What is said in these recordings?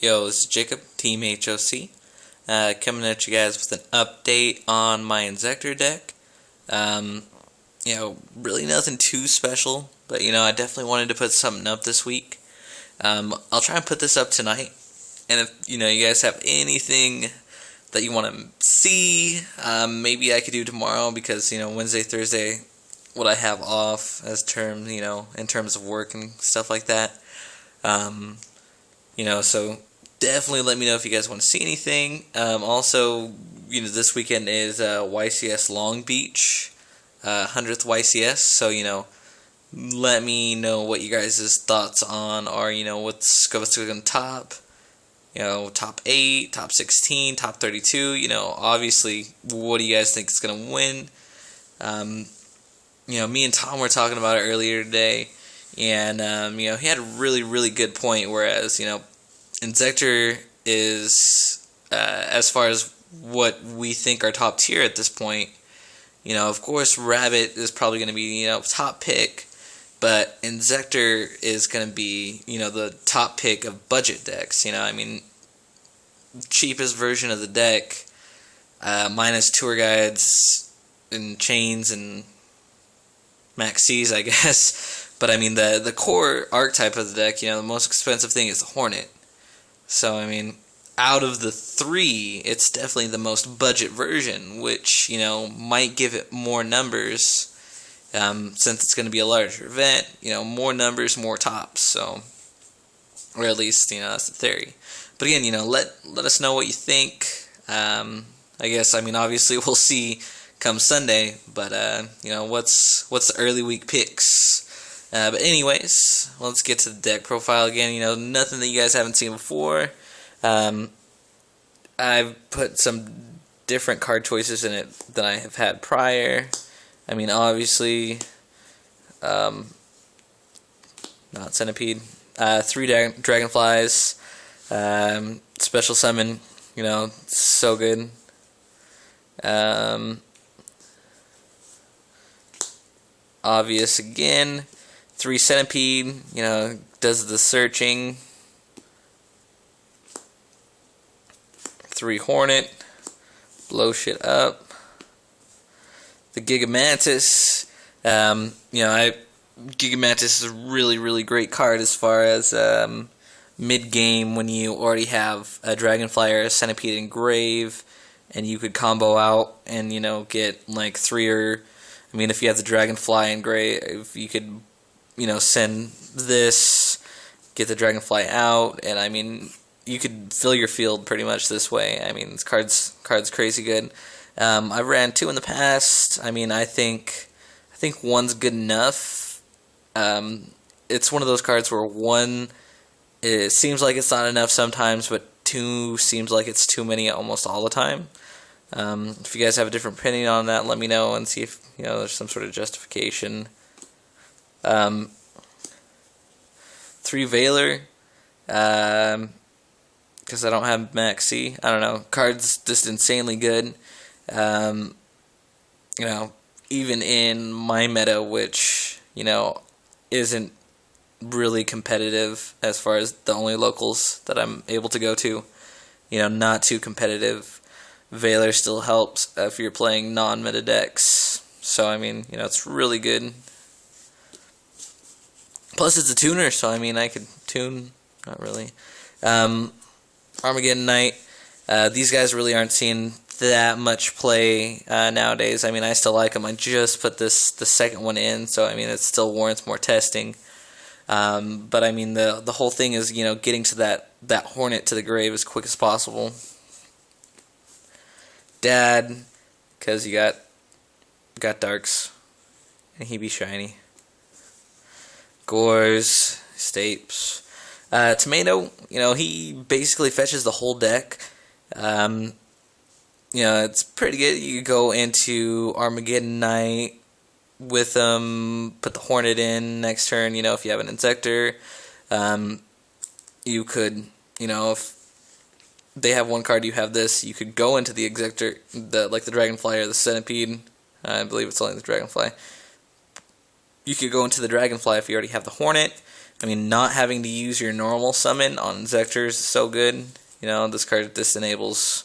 Yo, this is Jacob, Team HOC, coming at you guys with an update on my Inzektor deck. Really nothing too special, but I definitely wanted to put something up this week. I'll try and put this up tonight, and if you guys have anything that you want to see, maybe I could do tomorrow because Wednesday, Thursday, what I have off as terms, in terms of work and stuff like that. So definitely let me know if you guys want to see anything. Also, this weekend is YCS Long Beach, 100th YCS. So, let me know what you guys' thoughts on are, what's going to top, top 8, top 16, top 32. Obviously, what do you guys think is going to win? Me and Tom were talking about it earlier today. And, he had a really, really good point, whereas, Inzektor is, as far as what we think are top tier at this point, of course, Rabbit is probably going to be, top pick, but Inzektor is going to be, the top pick of budget decks, cheapest version of the deck, minus tour guides and chains and maxis, I guess. But the core archetype of the deck, the most expensive thing is the Hornet. So out of the three, it's definitely the most budget version, which might give it more numbers, since it's going to be a larger event. More numbers, more tops. So, or at least that's the theory. But again, let us know what you think. I guess obviously we'll see come Sunday. But what's the early week picks? But anyways, let's get to the deck profile again. Nothing that you guys haven't seen before. I've put some different card choices in it than I have had prior. Obviously, not Centipede. 3 Dragonflies. Special Summon, so good. Obvious again. 3 Centipede, does the searching. 3 Hornet, blow shit up. The Gigamantis, Gigamantis is a really, really great card as far as mid-game when you already have a Dragonfly or a Centipede in Grave, and you could combo out and, get like 3 or... if you have the Dragonfly in Grave, you could, send this, get the Dragonfly out, and you could fill your field pretty much this way. This card's crazy good. I've ran 2 in the past. I think 1's good enough. It's one of those cards where 1, it seems like it's not enough sometimes, but 2 seems like it's too many almost all the time. If you guys have a different opinion on that, let me know and see if there's some sort of justification. 3 Veiler, because I don't have Max C. I don't know. Card's just insanely good. Even in my meta, which isn't really competitive as far as the only locals that I'm able to go to. Not too competitive. Veiler still helps if you're playing non-meta decks. So, it's really good. Plus, it's a tuner, so, I could tune. Not really. Armageddon Knight. These guys really aren't seeing that much play nowadays. I still like them. I just put the second one in, so, it still warrants more testing. But, the whole thing is, getting to that Hornet to the grave as quick as possible. Dad, because you got darks, and he be shiny. Gores, Stapes. Tomato, he basically fetches the whole deck. It's pretty good. You go into Armageddon Knight with them, put the Hornet in next turn, if you have an Inzektor. You could, if they have one card, you have this, you could go into the Inzektor, the Dragonfly or the Centipede. I believe it's only the Dragonfly. You could go into the Dragonfly if you already have the Hornet. I mean, not having to use your normal summon on Inzektors is so good. You know, this enables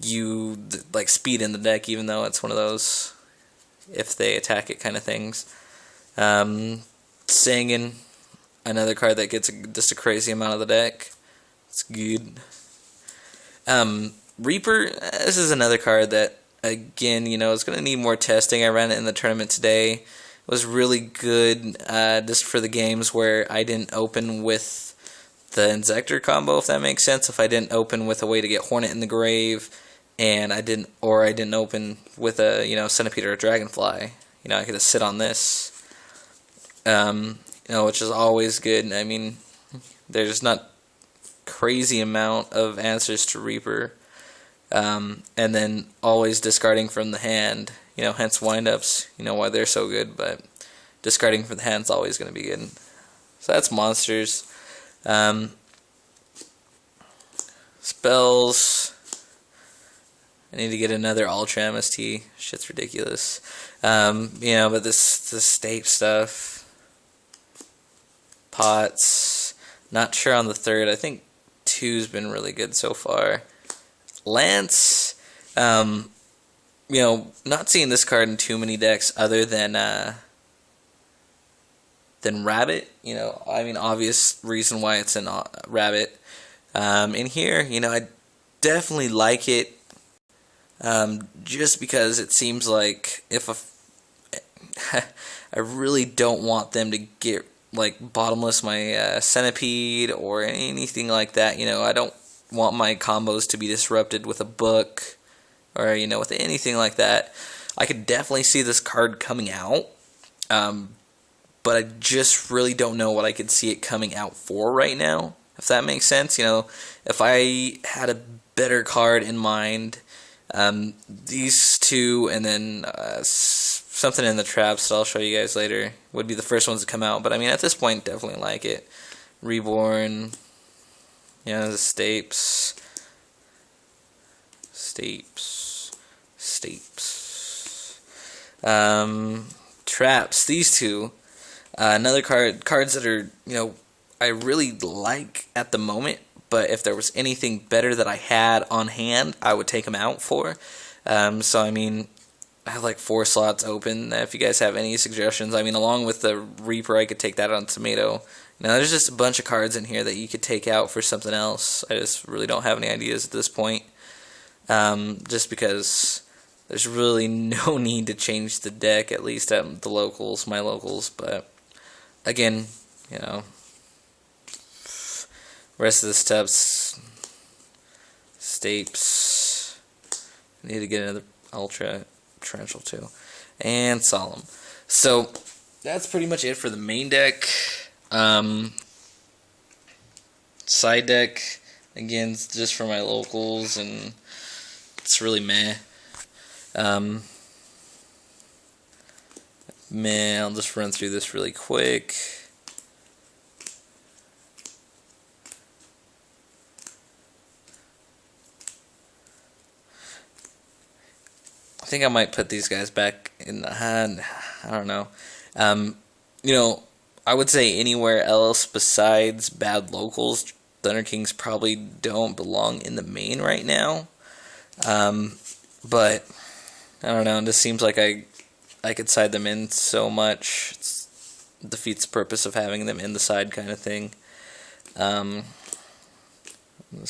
you like speed in the deck, even though it's one of those if they attack it kind of things. Singin, another card that gets just a crazy amount of the deck. It's good. Reaper, this is another card that, again, you know, is going to need more testing. I ran it in the tournament today. It was really good just for the games where I didn't open with the Inzektor combo, if that makes sense. If I didn't open with a way to get Hornet in the grave, and I didn't open with a, you know, Centipede or a Dragonfly, you know, I could just sit on this. You know, which is always good. I mean, there's not crazy amount of answers to Reaper. And then always discarding from the hand, you know, hence windups, you know, why they're so good, but discarding from the hand is always going to be good. So that's monsters. Spells. I need to get another Ultra MST. Shit's ridiculous. You know, but this state stuff. Pots. Not sure on the third. I think 2's been really good so far. Lance. You know, not seeing this card in too many decks other than Rabbit. You know, I mean, obvious reason why it's in Rabbit. In here, you know, I definitely like it. Just because it seems like if I really don't want them to get like bottomless my Centipede or anything like that. You know, I don't want my combos to be disrupted with a book or, you know, with anything like that. I could definitely see this card coming out, but I just really don't know what I could see it coming out for right now, if that makes sense. You know, if I had a better card in mind, these two and then something in the traps that I'll show you guys later would be the first ones to come out. But I mean, at this point, definitely like it. Reborn, yeah, the Stapes. Traps, these two. Another cards that are, you know, I really like at the moment, but if there was anything better that I had on hand, I would take them out for. So, I mean, I have like 4 slots open. If you guys have any suggestions, I mean, along with the Reaper, I could take that on Tomato. Now, there's just a bunch of cards in here that you could take out for something else. I just really don't have any ideas at this point. Just because there's really no need to change the deck, at least at the locals, my locals. But, again, you know, rest of the steps, Stapes. I need to get another Ultra Torrential too, and Solemn. So that's pretty much it for the main deck. Side deck, again, it's just for my locals, and it's really meh. I'll just run through this really quick. I think I might put these guys back in the hand. I don't know. You know, I would say anywhere else besides bad locals, Thunder Kings probably don't belong in the main right now. But I don't know. It just seems like I could side them in so much. It defeats the purpose of having them in the side kind of thing. Let's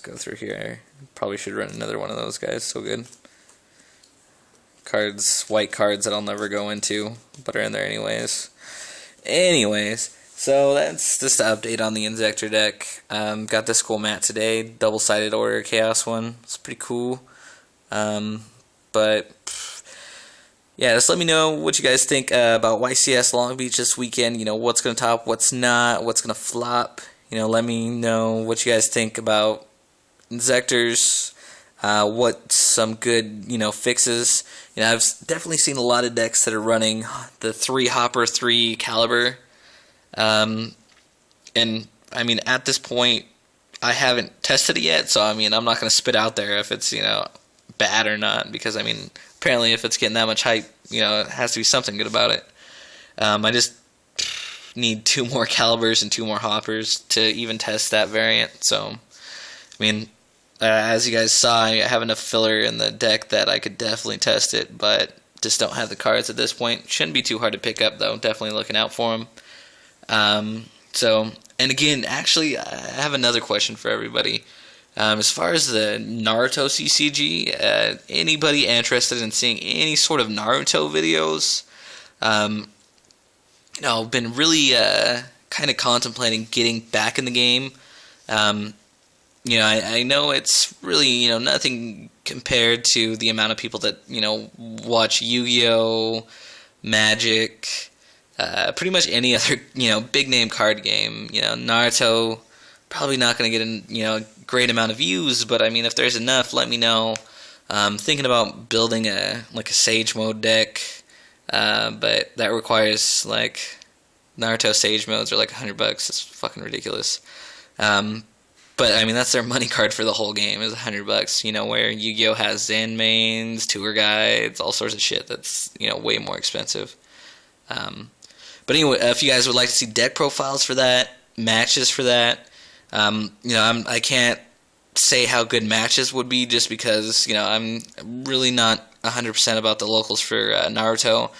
go through here. Probably should run another one of those guys. So good. Cards, white cards that I'll never go into, but are in there anyways. So that's just an update on the Inzektor deck. Got this cool mat today, double-sided Order Chaos one. It's pretty cool. But yeah, just let me know what you guys think about YCS Long Beach this weekend. You know, what's going to top, what's not, what's going to flop. You know, let me know what you guys think about Inzektors. What some good, you know, fixes. You know, I've definitely seen a lot of decks that are running the 3 Hopper, 3 Caliber. And, I mean, at this point, I haven't tested it yet, so, I mean, I'm not going to spit out there if it's, you know, bad or not, because, I mean, apparently if it's getting that much hype, you know, it has to be something good about it. need 2 more calibers and 2 more hoppers to even test that variant. So, I mean, as you guys saw, I have enough filler in the deck that I could definitely test it, but just don't have the cards at this point. Shouldn't be too hard to pick up, though. Definitely looking out for them. And again, actually, I have another question for everybody. As far as the Naruto CCG, anybody interested in seeing any sort of Naruto videos? Been really kind of contemplating getting back in the game. I know it's really, nothing compared to the amount of people that, watch Yu-Gi-Oh!, Magic, pretty much any other, big name card game. Naruto, probably not going to get a great amount of views, but I mean, if there's enough, let me know. Thinking about building a Sage mode deck, but that requires, Naruto Sage modes are like $100. It's fucking ridiculous. But I mean, that's their money card for the whole game is $100. Where Yu-Gi-Oh has Zen mains, tour guides, all sorts of shit that's way more expensive. But anyway, if you guys would like to see deck profiles for that, matches for that, I can't say how good matches would be just because I'm really not 100% about the locals for Naruto.